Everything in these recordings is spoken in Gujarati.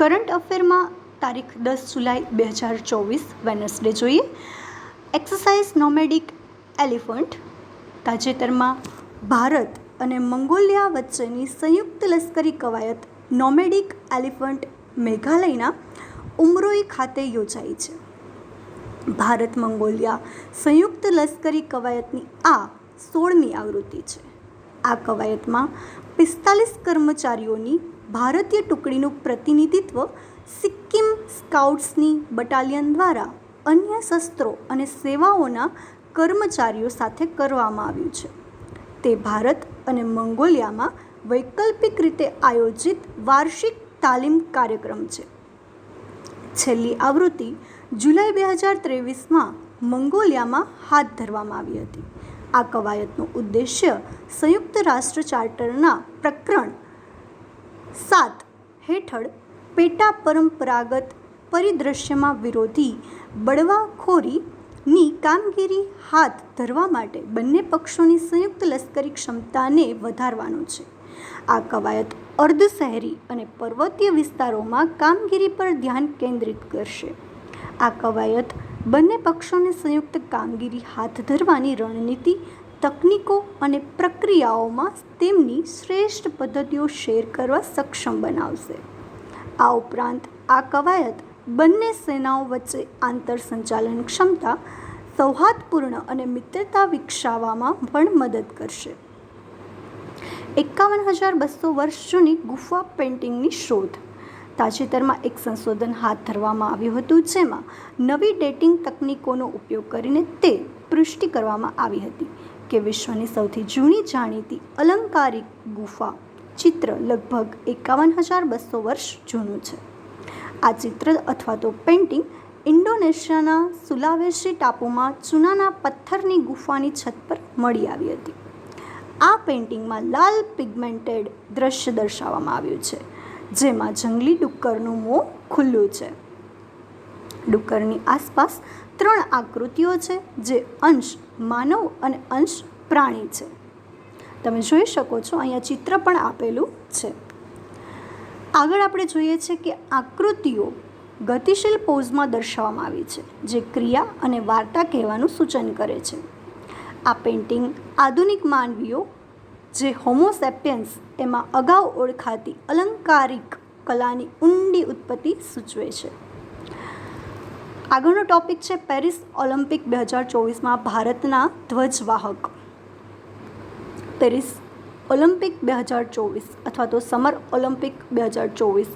કરંટ અફેરમાં તારીખ 10 જુલાઈ 2024 વેનસડે જોઈએ. Exercise નોમેડિક elephant. તાજેતરમાં ભારત અને મંગોલિયા વચ્ચેની સંયુક્ત લશ્કરી કવાયત નોમેડિક એલિફન્ટ મેઘાલયના ઉમરોઈ ખાતે યોજાઈ છે. ભારત મંગોલિયા સંયુક્ત લશ્કરી કવાયતની આ 16મી આવૃત્તિ છે. આ કવાયતમાં 45 કર્મચારીઓની ભારતીય ટુકડીનું પ્રતિનિધિત્વ સિક્કિમ સ્કાઉટ્સની બટાલિયન દ્વારા અન્ય શસ્ત્રો અને સેવાઓના કર્મચારીઓ સાથે કરવામાં આવ્યું છે. તે ભારત અને મંગોલિયામાં વૈકલ્પિક રીતે આયોજિત વાર્ષિક તાલીમ કાર્યક્રમ છે. છેલ્લી આવૃત્તિ જુલાઈ 2023માં મંગોલિયામાં હાથ ધરવામાં આવી હતી. આ કવાયતનો ઉદ્દેશ્ય સંયુક્ત રાષ્ટ્ર ચાર્ટરના પ્રકરણ 7 હેઠળ પેટા પરંપરાગત પરિદૃશ્યમાં વિરોધી બળવાખોરીની કામગીરી હાથ ધરવા માટે બંને પક્ષોની સંયુક્ત લશ્કરી ક્ષમતાને વધારવાનો છે. આ કવાયત અર્ધ શહેરી અને પર્વતીય વિસ્તારોમાં કામગીરી પર ધ્યાન કેન્દ્રિત કરશે. આ કવાયત બંને પક્ષોને સંયુક્ત કામગીરી હાથ ધરવાની રણનીતિ, તકનીકો અને પ્રક્રિયાઓમાં તેમની શ્રેષ્ઠ પદ્ધતિઓ શેર કરવા સક્ષમ બનાવશે. આ ઉપરાંત આ કવાયત બંને સેનાઓ વચ્ચે આંતર સંચાલન ક્ષમતા, સૌહાર્દપૂર્ણ અને મિત્રતા વિકસાવવામાં પણ મદદ કરશે. 51,200 વર્ષ જૂની ગુફા પેઇન્ટિંગની શોધ. તાજેતરમાં એક સંશોધન હાથ ધરવામાં આવ્યું હતું, જેમાં નવી ડેટિંગ તકનીકોનો ઉપયોગ કરીને તે પુષ્ટિ કરવામાં આવી હતી કે વિશ્વની સૌથી જૂની જાણીતી અલંકારિક ગુફા ચિત્ર લગભગ 51,200 વર્ષ જૂનું છે. આ ચિત્ર અથવા તો પેઇન્ટિંગ ઇન્ડોનેશિયાના સુલાવેસી ટાપુમાં ચૂનાના પથ્થરની ગુફાની છત પર મળી આવી હતી. આ પેઇન્ટિંગમાં લાલ પિગમેન્ટેડ દ્રશ્ય દર્શાવવામાં આવ્યું છે, જેમાં જંગલી ડુક્કરનું મોં ખુલ્લું છે. ડુક્કરની આસપાસ 3 આકૃતિઓ છે, જે અંશ માનવ અને અંશ પ્રાણી છે. તમે જોઈ શકો છો, અહીંયા ચિત્ર પણ આપેલું છે. આગળ આપણે જોઈએ છે કે આકૃતિઓ ગતિશીલ પોઝમાં દર્શાવવામાં આવી છે, જે ક્રિયા અને વાર્તા કહેવાનું સૂચન કરે છે. આ પેઇન્ટિંગ આધુનિક માનવીઓ જે હોમો સેપિયન્સ એમાં અગાઉ ઓળખાતી અલંકારિક કલાની ઊંડી ઉત્પત્તિ સૂચવે છે. આગળનો ટોપિક છે પેરિસ ઓલિમ્પિક 2024માં ભારતના ધ્વજવાહક. પેરિસ ઓલિમ્પિક 2024 અથવા તો સમર ઓલિમ્પિક 2024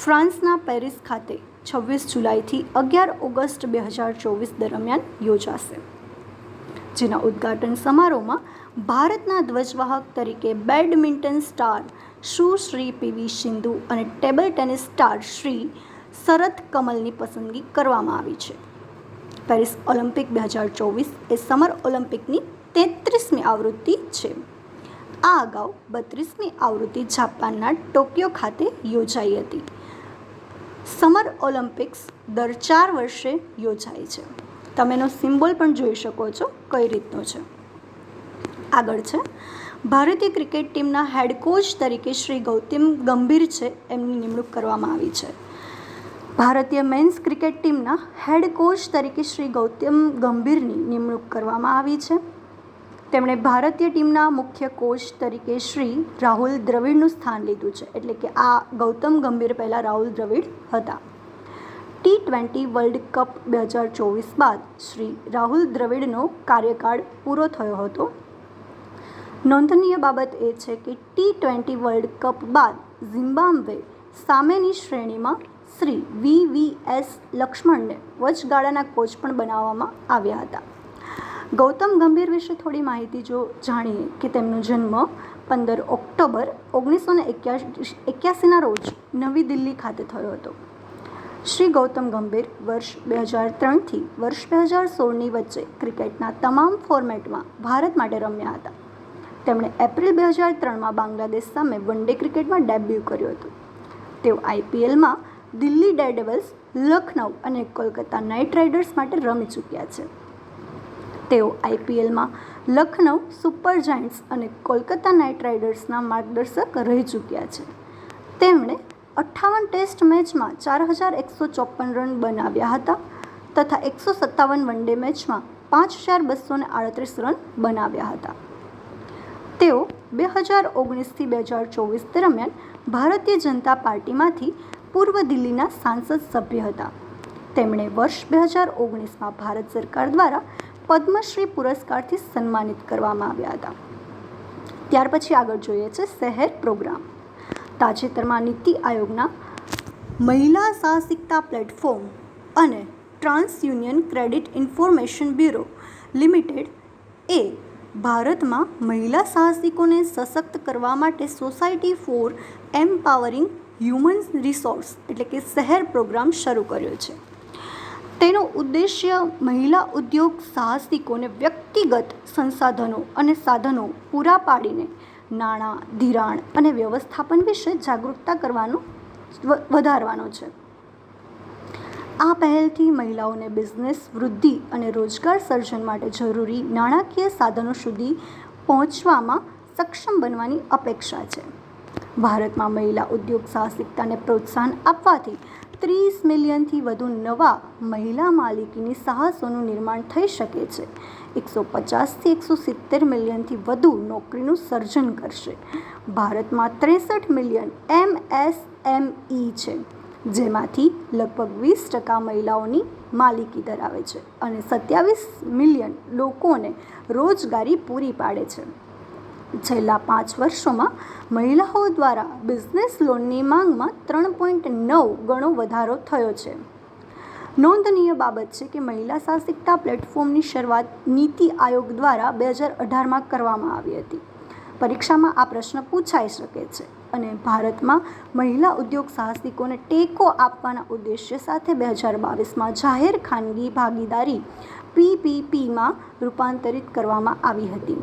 ફ્રાન્સના પેરિસ ખાતે 26 જુલાઈથી 11 ઓગસ્ટ 2024 દરમિયાન યોજાશે, જેના ઉદ્ઘાટન સમારોહમાં ભારતના ધ્વજવાહક તરીકે બેડમિન્ટન સ્ટાર સુશ્રી પીવી સિંધુ અને ટેબલ ટેનિસ સ્ટાર શ્રી શરત કમલની પસંદગી કરવામાં આવી છે. પેરિસ ઓલિમ્પિક 2024 એ સમર ઓલિમ્પિકની 33મી આવૃત્તિ છે. આ અગાઉ 32મી આવૃત્તિ જાપાનના ટોક્યો ખાતે યોજાઈ હતી. સમર ઓલિમ્પિક્સ દર 4 વર્ષે યોજાય છે. તમે એનો સિમ્બોલ પણ જોઈ શકો છો કઈ રીતનો છે. આગળ છે ભારતીય ક્રિકેટ ટીમના હેડ કોચ તરીકે શ્રી ગૌતમ ગંભીર છે, એમની નિમણૂક કરવામાં આવી છે. ભારતીય મેન્સ ક્રિકેટ ટીમના હેડ કોચ તરીકે શ્રી ગૌતમ ગંભીરની નિમણૂક કરવામાં આવી છે. તેમણે ભારતીય ટીમના મુખ્ય કોચ તરીકે શ્રી રાહુલ દ્રવિડનું સ્થાન લીધું છે. એટલે કે આ ગૌતમ ગંભીર પહેલાં રાહુલ દ્રવિડ હતા. T20 વર્લ્ડ કપ 2024 બાદ શ્રી રાહુલ દ્રવિડનો કાર્યકાળ પૂરો થયો હતો. નોંધનીય બાબત એ છે કે T20 વર્લ્ડ કપ બાદ ઝિમ્બાબ્વે સામેની શ્રેણીમાં શ્રી VVS લક્ષ્મણને વચગાળાના કોચ પણ બનાવવામાં આવ્યા હતા. ગૌતમ ગંભીર વિશે થોડી માહિતી જો જાણીએ કે તેમનો જન્મ 15 ઓક્ટોબર 1981ના રોજ નવી દિલ્હી ખાતે થયો હતો. શ્રી ગૌતમ ગંભીર વર્ષ 2003થી વર્ષ 2016ની વચ્ચે ક્રિકેટના તમામ ફોર્મેટમાં ભારત માટે રમ્યા હતા. તેમણે એપ્રિલ 2003માં બાંગ્લાદેશ સામે વન ડે ક્રિકેટમાં ડેબ્યુ કર્યું હતું. તેઓ IPLમાં દિલ્હી ડેરડેવિલ્સ, લખનઉ અને કોલકાતા નાઇટ રાઇડર્સ માટે રમી ચૂક્યા છે. તેઓ IPLમાં લખનઉ સુપર જાયન્ટ્સ અને કોલકાતા નાઇટ રાઇડર્સના માર્ગદર્શક રહી ચૂક્યા છે. તેમણે 58 ટેસ્ટ મેચમાં 4154 રન બનાવ્યા હતા તથા 157 વનડે મેચમાં 5238 રન બનાવ્યા હતા. તેઓ 2019થી 2024 દરમિયાન ભારતીય જનતા પાર્ટીમાંથી પૂર્વ દિલ્હીના સાંસદ સભ્ય હતા. તેમણે વર્ષ 2019માં ભારત સરકાર દ્વારા પદ્મશ્રી પુરસ્કારથી સન્માનિત કરવામાં આવ્યા હતા. ત્યાર પછી આગળ જોઈએ છે શહેર પ્રોગ્રામ. તાજેતરમાં નીતિ આયોગના મહિલા સાહસિકતા પ્લેટફોર્મ અને TransUnion credit information bureau limited એ ભારતમાં મહિલા સાહસિકોને સશક્ત કરવા માટે society for empowering human resource એટલે કે શહેર પ્રોગ્રામ શરૂ કર્યો છે. તેનો ઉદ્દેશ્ય મહિલા ઉદ્યોગ સાહસિકોને વ્યક્તિગત સંસાધનો અને સાધનો પૂરા પાડીને નાણાં, ધિરાણ અને વ્યવસ્થાપન વિશે જાગૃતતા વધારવાનો છે. આ પહેલથી મહિલાઓને બિઝનેસ વૃદ્ધિ અને રોજગાર સર્જન માટે જરૂરી નાણાકીય સાધનો સુધી પહોંચવામાં સક્ષમ બનવાની અપેક્ષા છે. ભારતમાં મહિલા ઉદ્યોગ સાહસિકતાને પ્રોત્સાહન આપવાથી 30 મિલિયનથી વધુ નવા મહિલા માલિકીની સાહસોનું નિર્માણ થઈ શકે છે. 150થી 170 મિલિયનથી વધુ નોકરીનું સર્જન કરશે. ભારતમાં 63 મિલિયન MSME છે, જેમાંથી લગભગ 20% મહિલાઓની માલિકી ધરાવે છે અને 27 મિલિયન લોકોને રોજગારી પૂરી પાડે છે. છેલ્લા 5 વર્ષોમાં મહિલાઓ દ્વારા બિઝનેસ લોનની માંગમાં 3.9 ગણો વધારો થયો છે. નોંધનીય બાબત છે કે મહિલા સાહસિકતા પ્લેટફોર્મની શરૂઆત નીતિ આયોગ દ્વારા 2018માં કરવામાં આવી હતી. પરીક્ષામાં આ પ્રશ્ન પૂછાઈ શકે છે અને ભારતમાં મહિલા ઉદ્યોગ સાહસિકોને ટેકો આપવાના ઉદ્દેશ્ય સાથે 2022માં જાહેર ખાનગી ભાગીદારી PPPમાં રૂપાંતરિત કરવામાં આવી હતી.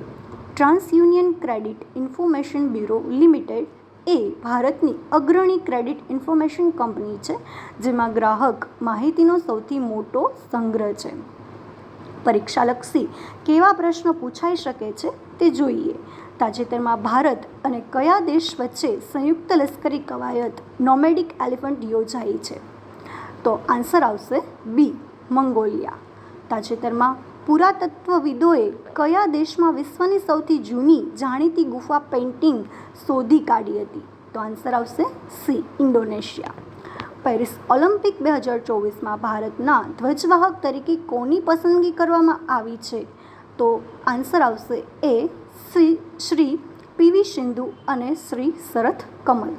TransUnion credit information bureau limited એ ભારતની અગ્રણી ક્રેડિટ ઇન્ફોર્મેશન કંપની છે, જેમાં ગ્રાહક માહિતીનો સૌથી મોટો સંગ્રહ છે. પરીક્ષાલક્ષી કેવા પ્રશ્નો પૂછાઈ શકે છે તે જોઈએ. તાજેતરમાં ભારત અને કયા દેશ વચ્ચે સંયુક્ત લશ્કરી કવાયત નોમેડિક એલિફન્ટ યોજાઈ છે? તો આન્સર આવશે B, મંગોલિયા. તાજેતરમાં પુરાતત્વવિદોએ કયા દેશમાં વિશ્વની સૌથી જૂની જાણીતી ગુફા પેઇન્ટિંગ શોધી કાઢી હતી? તો આન્સર આવશે C, ઇન્ડોનેશિયા. પેરિસ ઓલિમ્પિક 2024માં ભારતના ધ્વજવાહક તરીકે કોની પસંદગી કરવામાં આવી છે? તો આન્સર આવશે A, શ્રી PV સિંધુ અને શ્રી શરથ કમલ.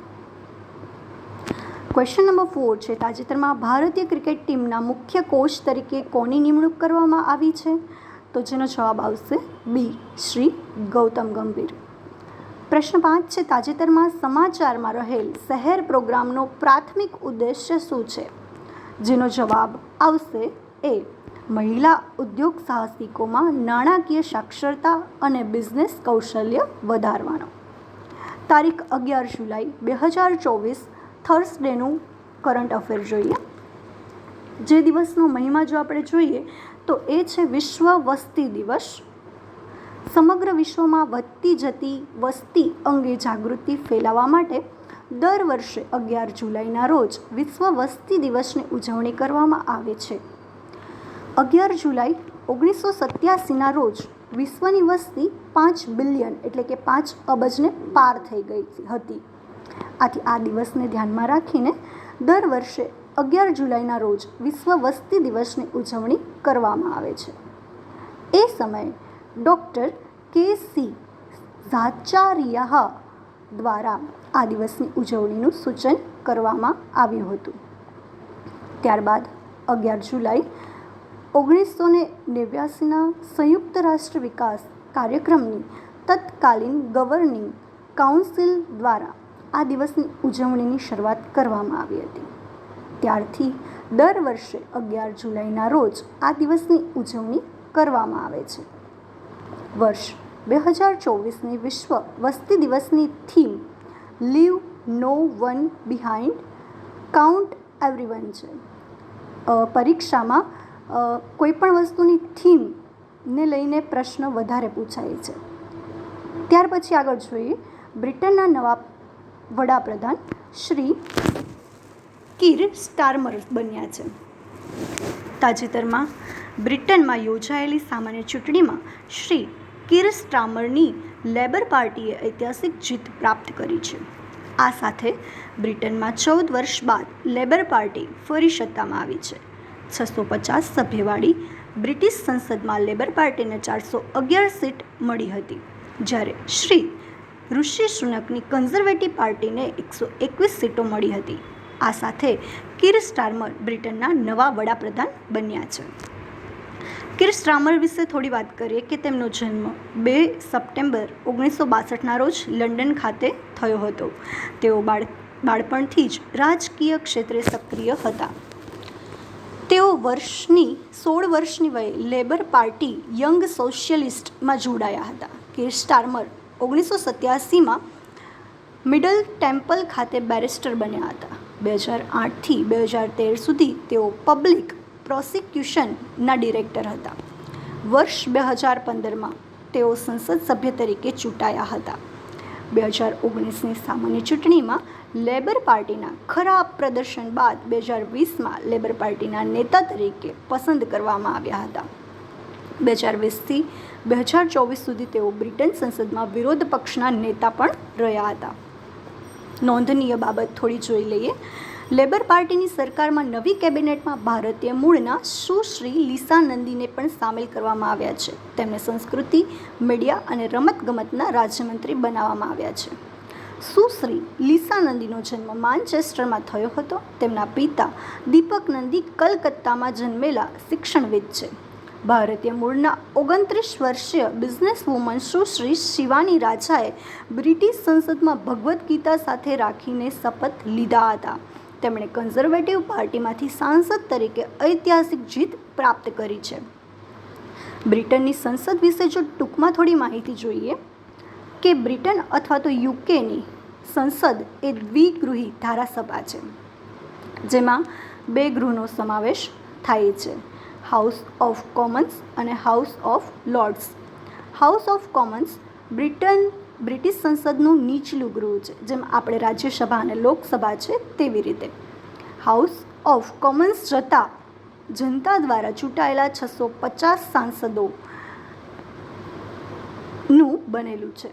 ક્વેશ્ચન નંબર 4 છે, તાજેતરમાં ભારતીય ક્રિકેટ ટીમના મુખ્ય કોચ તરીકે કોની નિમણૂક કરવામાં આવી છે? તો જેનો જવાબ આવશે B, શ્રી ગૌતમ ગંભીર. પ્રશ્ન 5 છે, તાજેતરમાં સમાચારમાં રહેલ શહેર પ્રોગ્રામનો પ્રાથમિક ઉદ્દેશ્ય શું છે? જેનો જવાબ આવશે A, મહિલા ઉદ્યોગ સાહસિકોમાં નાણાકીય સાક્ષરતા અને બિઝનેસ કૌશલ્ય વધારવાનો. તારીખ 11 જુલાઈ 2024 થર્સડેનું કરંટ અફેર જોઈએ. જે દિવસનો મહિમા જો આપણે જોઈએ તો એ છે વિશ્વ વસ્તી દિવસ. સમગ્ર વિશ્વમાં વધતી જતી વસ્તી અંગે જાગૃતિ ફેલાવવા માટે દર વર્ષે 11 જુલાઈના રોજ વિશ્વ વસ્તી દિવસની ઉજવણી કરવામાં આવે છે. 11 જુલાઈ 1987ના રોજ વિશ્વની વસ્તી 5 બિલિયન એટલે કે 5 અબજને પાર થઈ ગઈ હતી. આથી આ દિવસને ધ્યાનમાં રાખીને દર વર્ષે 11 જુલાઈના રોજ વિશ્વ વસ્તી દિવસની ઉજવણી કરવામાં આવે છે. એ સમયે ડૉક્ટર K.C. ઝાચારિયા દ્વારા આ દિવસની ઉજવણીનું સૂચન કરવામાં આવ્યું હતું. ત્યારબાદ 11 જુલાઈ 1989ના સંયુક્ત રાષ્ટ્ર વિકાસ કાર્યક્રમની તત્કાલીન ગવર્નિંગ કાઉન્સિલ દ્વારા આ દિવસની ઉજવણીની શરૂઆત કરવામાં આવી હતી. ત્યારથી દર વર્ષે 11 જુલાઈના રોજ આ દિવસની ઉજવણી કરવામાં આવે છે. વર્ષ 2024ની વિશ્વ વસ્તી દિવસની થીમ લીવ નો વન બિહાઇન્ડ, કાઉન્ટ એવરીવન છે. પરીક્ષામાં કોઈપણ વસ્તુની થીમને લઈને પ્રશ્ન વધારે પૂછાય છે. ત્યાર પછી આગળ જોઈએ બ્રિટનના નવા વડાપ્રધાન શ્રી કીર સ્ટારમર બન્યા છે. તાજેતરમાં બ્રિટનમાં યોજાયેલી સામાન્ય ચૂંટણીમાં શ્રી કીર સ્ટારમરની લેબર પાર્ટીએ ઐતિહાસિક જીત પ્રાપ્ત કરી છે. આ સાથે બ્રિટનમાં 14 વર્ષ બાદ લેબર પાર્ટી ફરી સત્તામાં આવી છે. 650 સભ્યવાળી બ્રિટિશ સંસદમાં લેબર પાર્ટીને 411 સીટ મળી હતી, જ્યારે શ્રી ઋષિ સુનકની કન્ઝર્વેટિવ પાર્ટીને 121 સીટો મળી હતી. આ સાથે કીર સ્ટારમર બ્રિટનના નવા વડાપ્રધાન બન્યા છે. કીર સ્ટારમર વિશે થોડી વાત કરીએ કે તેમનો જન્મ 2 સપ્ટેમ્બર 1962ના રોજ લંડન ખાતે થયો હતો. તેઓ બાળપણથી જ રાજકીય ક્ષેત્રે સક્રિય હતા. તેઓ 16 વર્ષની વયે લેબર પાર્ટી યંગ સોશિયલિસ્ટમાં જોડાયા હતા. કીર સ્ટારમર 1987માં મિડલ ટેમ્પલ ખાતે બેરિસ્ટર બન્યા હતા. 2008થી 2013 સુધી તેઓ પબ્લિક પ્રોસિક્યુશનના ડિરેક્ટર હતા. વર્ષ 2015માં તેઓ સંસદ સભ્ય તરીકે ચૂંટાયા હતા. 2019ની સામાન્ય ચૂંટણીમાં લેબર પાર્ટીના ખરાબ પ્રદર્શન બાદ 2020માં લેબર પાર્ટીના નેતા તરીકે પસંદ કરવામાં આવ્યા હતા. 2020થી 2024 સુધી તેઓ બ્રિટન સંસદમાં વિરોધ પક્ષના નેતા પણ રહ્યા હતા. નોંધનીય બાબત થોડી જોઈ લઈએ. લેબર પાર્ટીની સરકારમાં નવી કેબિનેટમાં ભારતીય મૂળના સુશ્રી લીસા નંદીને પણ સામેલ કરવામાં આવ્યા છે. તેમને સંસ્કૃતિ, મીડિયા અને રમતગમતના રાજ્યમંત્રી બનાવવામાં આવ્યા છે. સુશ્રી લીસા નંદીનો જન્મ માન્ચેસ્ટરમાં થયો હતો. તેમના પિતા દીપક નંદી કલકત્તામાં જન્મેલા શિક્ષણવિદ છે. ભારતીય મૂળના 29 વર્ષીય બિઝનેસ વુમન સુશ્રી શિવાની રાજાએ બ્રિટિશ સંસદમાં ભગવદ્ ગીતા સાથે રાખીને શપથ લીધા હતા. તેમણે કન્ઝર્વેટિવ પાર્ટીમાંથી સાંસદ તરીકે ઐતિહાસિક જીત પ્રાપ્ત કરી છે. બ્રિટનની સંસદ વિશે જો ટૂંકમાં થોડી માહિતી જોઈએ કે બ્રિટન અથવા તો યુકેની સંસદ એ દ્વિગૃહી ધારાસભા છે, જેમાં 2 ગૃહનો સમાવેશ થાય છે: હાઉસ ઓફ કોમન્સ અને house of lords. House of Commons British સંસદનું નીચલું ગૃહ છે, જેમ આપણે રાજ્યસભા અને લોકસભા છે તેવી રીતે. હાઉસ ઓફ કોમન્સ જનતા દ્વારા ચૂંટાયેલા 650 સાંસદોનું બનેલું છે.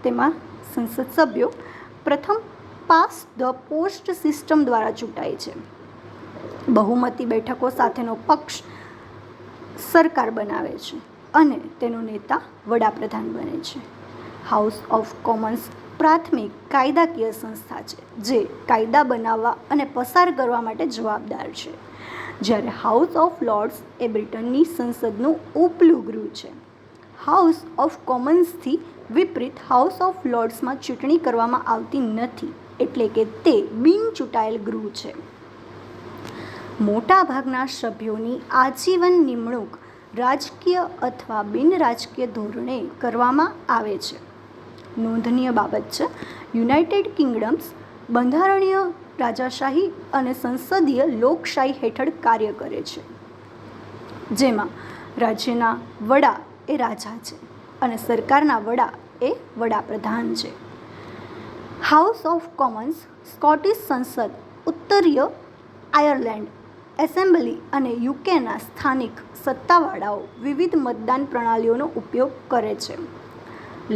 તેમાં સંસદ સભ્યો પ્રથમ પાસ્ટ ધ પોસ્ટ સિસ્ટમ દ્વારા ચૂંટાય છે. બહુમતી બેઠકો સાથેનો પક્ષ સરકાર બનાવે છે અને તેનો નેતા વડાપ્રધાન બને છે. હાઉસ ઓફ કોમન્સ પ્રાથમિક કાયદાકીય સંસ્થા છે, જે કાયદા બનાવવા અને પસાર કરવા માટે જવાબદાર છે, જ્યારે હાઉસ ઓફ લોર્ડ્સ એ બ્રિટનની સંસદનું ઉપલું ગૃહ છે. હાઉસ ઓફ કોમન્સથી વિપરીત હાઉસ ઓફ લોર્ડ્સમાં ચૂંટણી કરવામાં આવતી નથી, એટલે કે તે બિનચૂંટાયેલ ગૃહ છે. મોટાભાગના સભ્યોની આજીવન નિમણૂક રાજકીય અથવા બિનરાજકીય ધોરણે કરવામાં આવે છે. નોંધનીય બાબત છે, યુનાઇટેડ કિંગડમ્સ બંધારણીય રાજાશાહી અને સંસદીય લોકશાહી હેઠળ કાર્ય કરે છે, જેમાં રાજ્યના વડા એ રાજા છે અને સરકારના વડા એ વડાપ્રધાન છે. હાઉસ ઓફ કોમન્સ સ્કોટિશ સંસદ, ઉત્તરીય આયર્લેન્ડ એસેમ્બલી અને યુકેના સ્થાનિક સત્તાવાળાઓ વિવિધ મતદાન પ્રણાલીઓનો ઉપયોગ કરે છે.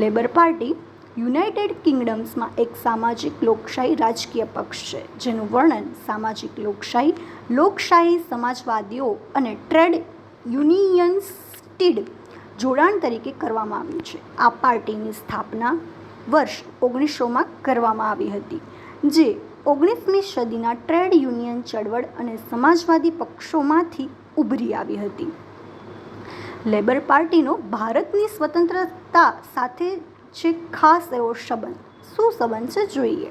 લેબર પાર્ટી યુનાઇટેડ કિંગડમ્સમાં એક સામાજિક લોકશાહી રાજકીય પક્ષ છે, જેનું વર્ણન સામાજિક લોકશાહી સમાજવાદીઓ અને ટ્રેડ યુનિયનિસ્ટિડ જોડાણ તરીકે કરવામાં આવ્યું છે. આ પાર્ટીની સ્થાપના વર્ષ 1900માં કરવામાં આવી હતી, જે 19મી સદીના ટ્રેડ યુનિયન ચળવળ અને સમાજવાદી પક્ષોમાંથી ઉભરી આવી હતી. લેબર પાર્ટીનો ભારતની સ્વતંત્રતા સાથે છે ખાસ એવો સંબંધ. શું સંબંધ છે જોઈએ.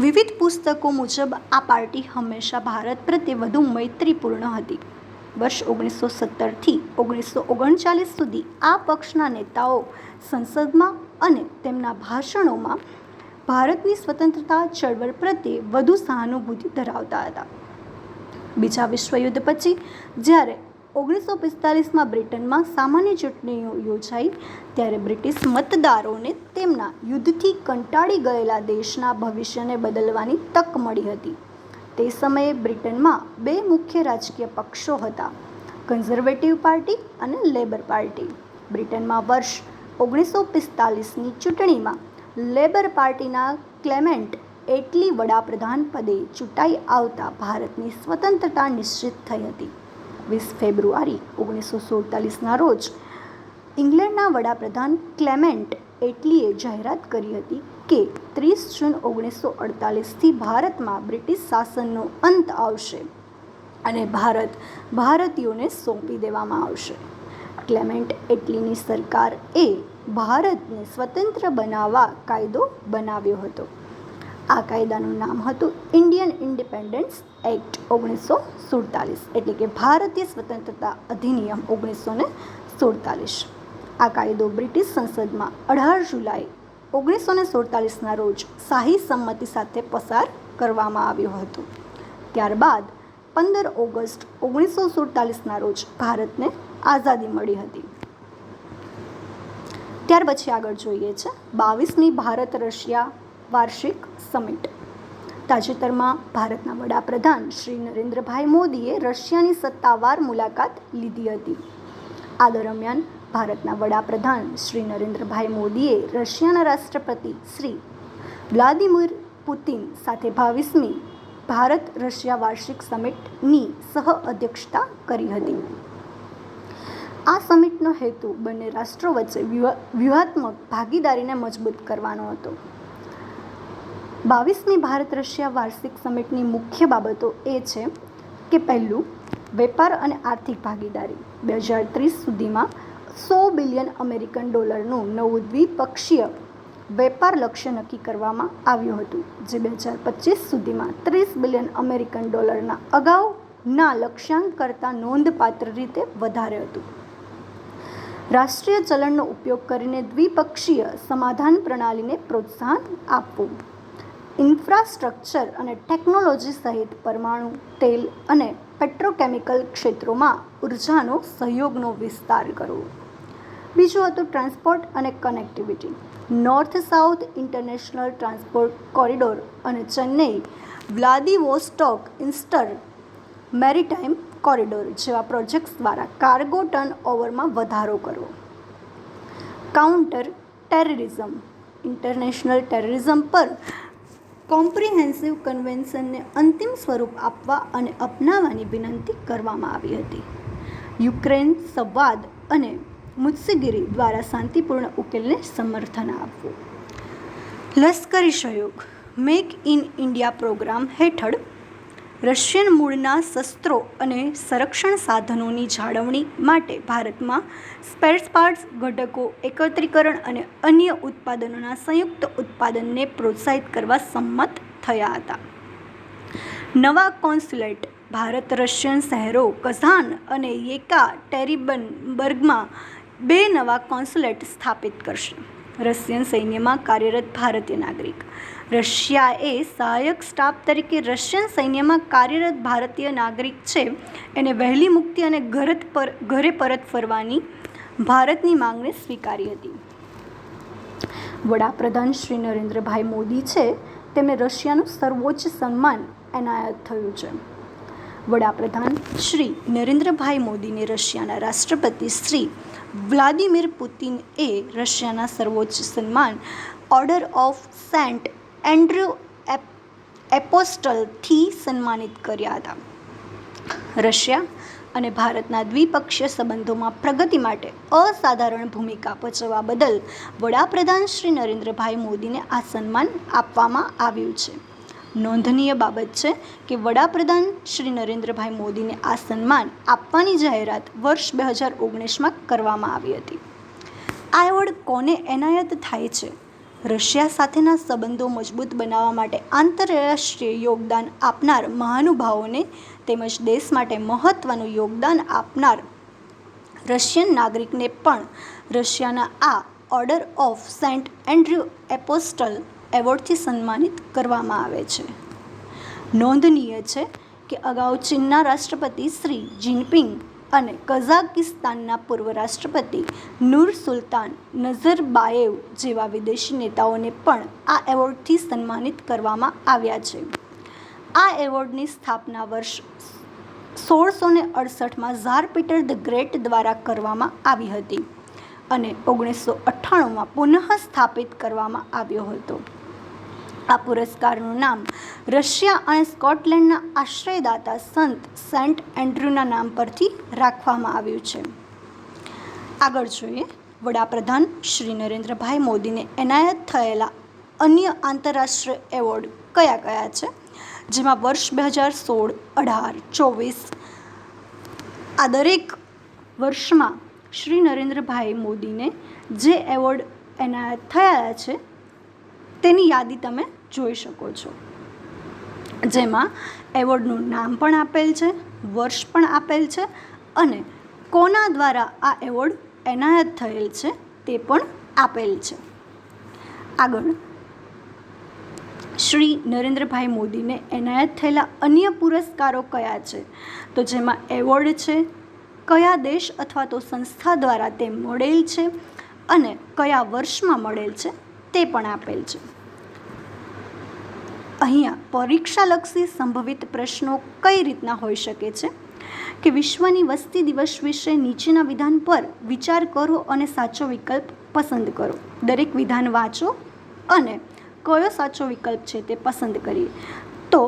વિવિધ પુસ્તકો મુજબ આ પાર્ટી હંમેશા ભારત પ્રત્યે વધુ મૈત્રીપૂર્ણ હતી. વર્ષ 1917થી 1939 સુધી આ પક્ષના નેતાઓ સંસદમાં અને તેમના ભાષણોમાં ભારતની સ્વતંત્રતા ચળવળ પ્રત્યે વધુ સહાનુભૂતિ ધરાવતા હતા. બીજા વિશ્વયુદ્ધ પછી જ્યારે 1945માં બ્રિટનમાં સામાન્ય ચૂંટણીઓ યોજાઈ ત્યારે બ્રિટિશ મતદારોને તેમના યુદ્ધથી કંટાળી ગયેલા દેશના ભવિષ્યને બદલવાની તક મળી હતી. તે સમયે બ્રિટનમાં બે મુખ્ય રાજકીય પક્ષો હતા, કન્ઝર્વેટિવ પાર્ટી અને લેબર પાર્ટી. બ્રિટનમાં વર્ષ 1945ની ચૂંટણીમાં લેબર પાર્ટીના ક્લેમેન્ટ એટલી વડાપ્રધાન પદે ચૂંટાઈ આવતા ભારતની સ્વતંત્રતા નિશ્ચિત થઈ હતી. 20 ફેબ્રુઆરી 1947ના રોજ ઇંગ્લેન્ડના વડાપ્રધાન ક્લેમેન્ટ એટલીએ જાહેરાત કરી હતી કે 30 જૂન 1948થી ભારતમાં બ્રિટિશ શાસનનો અંત આવશે અને ભારત ભારતીયોને સોંપી દેવામાં આવશે. ક્લેમેન્ટ એટલીની સરકારે ભારતને સ્વતંત્ર બનાવવા કાયદો બનાવ્યો હતો. આ કાયદાનું નામ હતું ઇન્ડિયન ઇન્ડિપેન્ડન્સ એક્ટ 1947, એટલે કે ભારતીય સ્વતંત્રતા અધિનિયમ 1947. આ કાયદો બ્રિટિશ સંસદમાં 18 જુલાઈ 1947ના રોજ શાહી સંમતિ સાથે પસાર કરવામાં આવ્યો હતો. ત્યારબાદ 15 ઓગસ્ટ 1947ના રોજ ભારતને આઝાદી મળી હતી. ત્યાર પછી આગળ જોઈએ છે 22મી ભારત રશિયા વાર્ષિક સમિટ. તાજેતરમાં ભારતના વડાપ્રધાન શ્રી નરેન્દ્રભાઈ મોદીએ રશિયાની સત્તાવાર મુલાકાત લીધી હતી. આ દરમિયાન ભારતના વડાપ્રધાન શ્રી નરેન્દ્રભાઈ મોદીએ રશિયાના રાષ્ટ્રપતિ શ્રી વ્લાદિમીર પુતિન સાથે 22મી ભારત રશિયા વાર્ષિક સમિટની સહ અધ્યક્ષતા કરી હતી. આ સમિટનો હેતુ બંને રાષ્ટ્રો વચ્ચે વ્યૂહાત્મક ભાગીદારીને મજબૂત કરવાનો હતો. 22મી ભારત રશિયા વાર્ષિક સમિટની મુખ્ય બાબતો એ છે કે પહેલું, વેપાર અને આર્થિક ભાગીદારી. 2030 સુધીમાં $100 બિલિયન નવું દ્વિપક્ષીય વેપાર લક્ષ્ય નક્કી કરવામાં આવ્યું હતું, જે 2025 સુધીમાં $30 બિલિયન અગાઉના લક્ષ્યાંક કરતાં નોંધપાત્ર રીતે વધારે હતું. રાષ્ટ્રીય ચલણનો ઉપયોગ કરીને દ્વિપક્ષીય સમાધાન પ્રણાલીને પ્રોત્સાહન આપવું. ઇન્ફ્રાસ્ટ્રક્ચર અને ટેકનોલોજી સહિત પરમાણુ, તેલ અને પેટ્રોકેમિકલ ક્ષેત્રોમાં ઉર્જાનો સહયોગનો વિસ્તાર કરવો. બીજું હતું ટ્રાન્સપોર્ટ અને connectivity. North south international transport corridor અને Chennai Vladivostok eastern maritime corridor જેવા પ્રોજેક્ટ્સ દ્વારા કાર્ગો ટર્નઓવરમાં વધારો કરવો. Counter terrorism. ઇન્ટરનેશનલ ટેરરિઝમ પર કોમ્પ્રિહેન્સિવ કન્વેન્શનને અંતિમ સ્વરૂપ આપવા અને અપનાવવાની વિનંતી કરવામાં આવી હતી. યુક્રેન સંવાદ અને મુત્સદ્દેગી દ્વારા શાંતિપૂર્ણ ઉકેલને સમર્થન આપવું. લશ્કરી સહયોગ. મેક ઇન ઇન્ડિયા પ્રોગ્રામ હેઠળ રશિયન મૂળના શસ્ત્રો અને સંરક્ષણ સાધનોની જાળવણી માટે ભારતમાં સ્પેર પાર્ટ્સ, ઘટકો, એકત્રીકરણ અને અન્ય ઉત્પાદનોના સંયુક્ત ઉત્પાદનને પ્રોત્સાહિત કરવા સંમત થયા હતા. નવા કોન્સ્યુલેટ. ભારત રશિયન શહેરો કઝાન અને યેકાટેરિનબર્ગમાં 2 નવા કોન્સ્યુલેટ સ્થાપિત કરશે. રશિયન સૈન્યમાં કાર્યરત ભારતીય નાગરિક. રશિયાએ સહાયક સ્ટાફ તરીકે રશિયન સૈન્યમાં કાર્યરત ભારતીય નાગરિક છે એને વહેલી મુક્તિ અને ઘરે પરત ફરવાની ભારતની માંગને સ્વીકારી હતી. વડાપ્રધાન શ્રી નરેન્દ્રભાઈ મોદી છે તેમને રશિયાનું સર્વોચ્ચ સન્માન એનાયત થયું છે. વડાપ્રધાન શ્રી નરેન્દ્રભાઈ મોદીને રશિયાના રાષ્ટ્રપતિ શ્રી વ્લાદિમીર પુતિનએ રશિયાના સર્વોચ્ચ સન્માન ઓર્ડર ઓફ સેન્ટ એન્ડ્રુ એપોસ્ટલથી સન્માનિત કર્યા હતા. રશિયા અને ભારતના દ્વિપક્ષીય સંબંધોમાં પ્રગતિ માટે અસાધારણ ભૂમિકા ભજવવા બદલ વડાપ્રધાન શ્રી નરેન્દ્રભાઈ મોદીને આ સન્માન આપવામાં આવ્યું છે. નોંધનીય બાબત છે કે વડાપ્રધાન શ્રી નરેન્દ્રભાઈ મોદીને આ સન્માન આપવાની જાહેરાત વર્ષ 2019માં કરવામાં આવી હતી. આ એવોર્ડ કોને એનાયત થાય છે? રશિયા સાથેના સંબંધો મજબૂત બનાવવા માટે આંતરરાષ્ટ્રીય યોગદાન આપનાર મહાનુભાવોને તેમજ દેશ માટે મહત્ત્વનું યોગદાન આપનાર રશિયન નાગરિકને પણ રશિયાના આ order of Saint Andrew Apostle એવોર્ડથી સન્માનિત કરવામાં આવે છે. નોંધનીય છે કે અગાઉ ચીનના રાષ્ટ્રપતિ શ્રી જિનપિંગ અને કઝાકિસ્તાનના પૂર્વ રાષ્ટ્રપતિ નૂર સુલતાન નઝરબાયેવ જેવા વિદેશી નેતાઓને પણ આ એવોર્ડથી સન્માનિત કરવામાં આવ્યા છે. આ એવોર્ડની સ્થાપના વર્ષ 1668માં ઝાર પીટર ધ ગ્રેટ દ્વારા કરવામાં આવી હતી અને 1998માં પુનઃ સ્થાપિત કરવામાં આવ્યો હતો. આ પુરસ્કારનું નામ રશિયા અને સ્કોટલેન્ડના આશ્રયદાતા સંત સેન્ટ એન્ડ્રુના નામ પરથી રાખવામાં આવ્યું છે. આગળ જોઈએ, વડાપ્રધાન શ્રી નરેન્દ્રભાઈ મોદીને એનાયત થયેલા અન્ય આંતરરાષ્ટ્રીય એવોર્ડ કયા કયા છે, જેમાં વર્ષ 2016, 18, 24 આ દરેક વર્ષમાં શ્રી નરેન્દ્રભાઈ મોદીને જે એવોર્ડ એનાયત થયા છે તેની યાદી તમે જોઈ શકો છો, જેમાં એવોર્ડનું નામ પણ આપેલ છે, વર્ષ પણ આપેલ છે અને કોના દ્વારા આ એવોર્ડ એનાયત થયેલ છે તે પણ આપેલ છે. આગળ, શ્રી નરેન્દ્રભાઈ મોદીને એનાયત થયેલા અન્ય પુરસ્કારો કયા છે, તો જેમાં એવોર્ડ છે, કયા દેશ અથવા તો સંસ્થા દ્વારા તે મળેલ છે અને કયા વર્ષમાં મળેલ છે તે પણ આપેલ છે. અહીંયા પરીક્ષાલક્ષી સંભવિત પ્રશ્નો કઈ રીતના હોઈ શકે છે કે વિશ્વની વસ્તી દિવસ વિશે નીચેના વિધાન પર વિચાર કરો અને સાચો વિકલ્પ પસંદ કરો. દરેક વિધાન વાંચો અને કયો સાચો વિકલ્પ છે તે પસંદ કરીએ. તો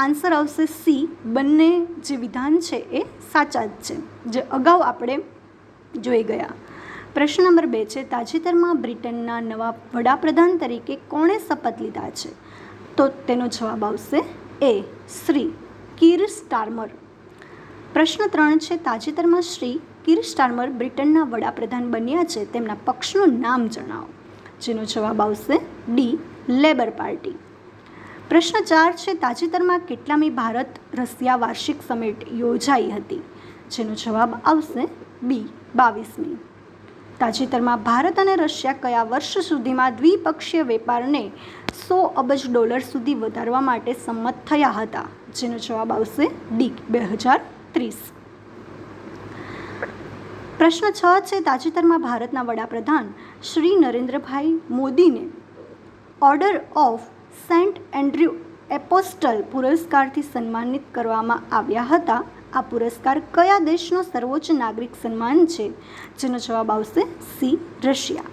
આન્સર આવશે સી. બંને જે વિધાન છે એ સાચા જ છે, જે અગાઉ આપણે જોઈ ગયા. પ્રશ્ન નંબર 2 છે, તાજેતરમાં બ્રિટનના નવા વડાપ્રધાન તરીકે કોણે શપથ લીધા છે, તો તેનો જવાબ આવશે એ. શ્રી કીર સ્ટારમર. પ્રશ્ન 3 છે, તાજેતરમાં શ્રી કીર સ્ટારમર બ્રિટનના વડાપ્રધાન બન્યા છે, તેમના પક્ષનું નામ જણાવો, જેનો જવાબ આવશે ડી. Labour party. પ્રશ્ન 4 છે, તાજેતરમાં કેટલામી ભારત રશિયા વાર્ષિક સમિટ યોજાઈ હતી, જેનો જવાબ આવશે બી. 22મી. તાજેતરમાં ભારત અને રશિયા કયા વર્ષ સુધીમાં દ્વિપક્ષીય વેપારને $100 અબજ સુધી વધારવા માટે સંમત થયા હતા, જેનો જવાબ આવશે ડી. 2030. પ્રશ્ન 6 છે, તાજેતરમાં ભારતના વડાપ્રધાન શ્રી નરેન્દ્રભાઈ મોદીને order of Saint Andrew Apostle પુરસ્કારથી સન્માનિત કરવામાં આવ્યા હતા. આ પુરસ્કાર કયા દેશનો સર્વોચ્ચ નાગરિક સન્માન છે, જેનો જવાબ આવશે સી. રશિયા.